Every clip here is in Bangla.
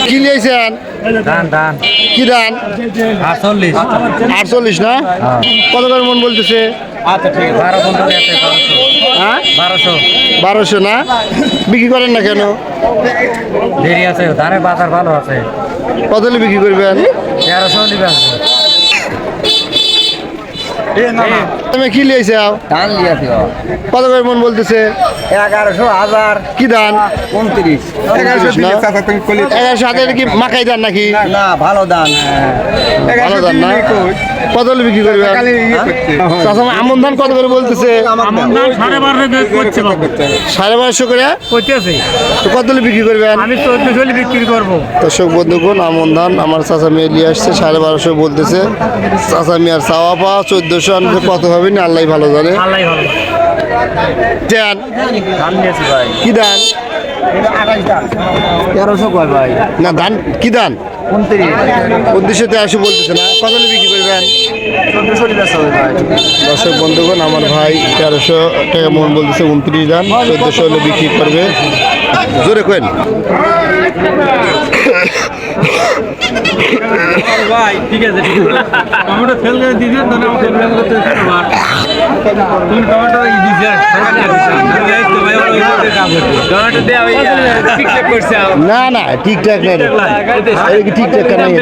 কি নিয়েছেন? ধান কি ধান? 48 না? কত করে মন বলতেছে? হ্যাঁ 1200 না? বিক্রি করেন না কেন? দেরি আছে, ধানের বাজার ভালো আছে। কত হলে বিক্রি করবেন? 1300 নিবে। তুমি কি লিয়েছে? ধান লিয়াছি কত করে মন বলতেছে? 1100 1000। কি ধান? 29। 1100 হাজার কি মাখাই ধান নাকি? না ভালো ধান। ভালো ধান না? কত হলে বিক্রি করবেন? চাচা আমন ধান কত করে বলতেছে? 1250 করে তো কত হলে বিক্রি করবেন? আমি 1400 বিক্রি করব। দর্শক বন্ধুগণ, আমন ধান আমার চাচা মেয়ে নিয়ে আসছে, 1250 বলতেছে। চাচা মেয়ের চাওয়া পাওয়া 1400, আনতে কত হবে না আল্লাহ ভালো জানে। ধান কি ধান? 1300 কয় ভাই? না ধান কি ধান? 29 বলতেছে না? কত হলে বিক্রি করবেন? 1400 ভাই। দর্শক বন্ধুগণ, আমার ভাই 1300 টাকা মন বলতেছে, 29 ধান 1400 হলে বিক্রি করবে। জোরে কেন ভাই ঠিক আছে, টমেটো ফেল করে দিবেন না? আমাকে ফেল করতে তোমার তুমি টমেটো ই দিছ টমেটো দেয়া ওই ঠিকঠাক করছে। না না ঠিকঠাক নাই, ঠিকঠাক নাই।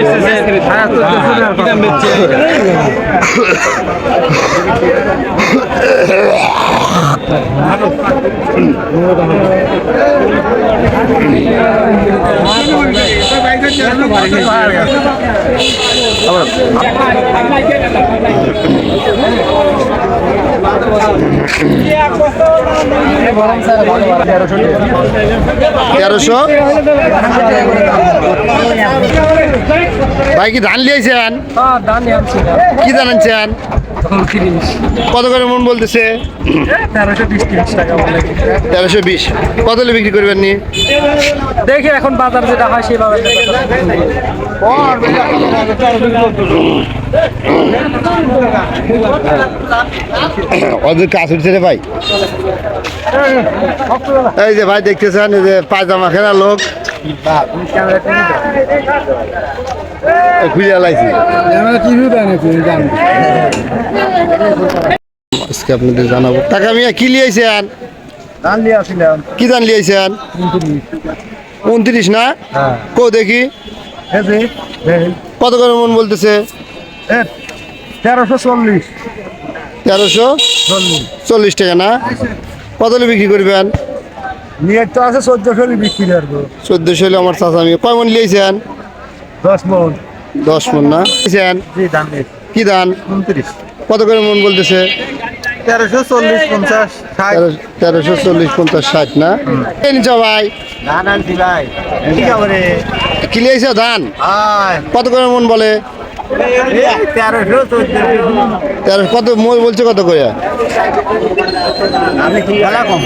তেরোশো ভাই কি ধান লিয়েছেন? কি ধান আনছেন? কত করে মন বলতেছে? 1320। কত হলে বিক্রি করবেন নি? দেখি এখন বাজার যেটা হয় সেই বাজার। ওদের কাজ হচ্ছে রে ভাই। এই যে ভাই দেখতেছেন, এই যে পায়জামা খেলা লোক খুঁজে লাইছি। আজকে আপনাদের জানাবো। টাকা মিয়া কি লিয়েছেন? ধান লিয়াছিলাম। কি ধান লিয়েছেন? 29 না? কো দেখি কত করে মন বলতেছে? 1340। 1340 টাকা না? কত হলে বিক্রি করবেন? নিয়ে তো আছে 1400 বিক্রি করবো। 1400 হলে আমার চাচা আমি। কয় মন লিয়েছেন? 10 মণ। 10 মন না? লিয়েছেন? জি ধান। কি ধান? 29। কত করে মন বলতেছে? 1340 50 60। 1340 50 60 না? নিচ্ছ ভাই? ধান আনছি ভাই। কি খবরে? কি লিয়েছ ধান? কত করে মন বলে? 13 কত মই বলছে কত করে? আমি কি গলা কম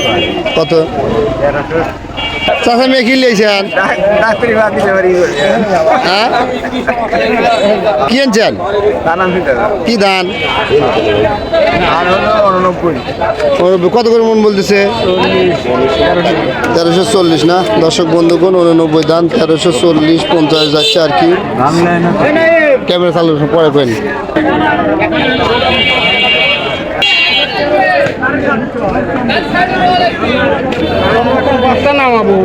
কত? চাচা মেয়ে কি লিয়েছেন? ডাক্তারি বাদ দিতে পারি। হ্যাঁ কি আনছেন? ধান আনছি দাদা। কি ধান? আর হলো 89। কত করে মন বলতেছে? 1340 না? দর্শক বন্ধুগণ, 89 ধান 1340 50 যাচ্ছে আর কি। ক্যামেরা চালু পরে করেন। নামাবো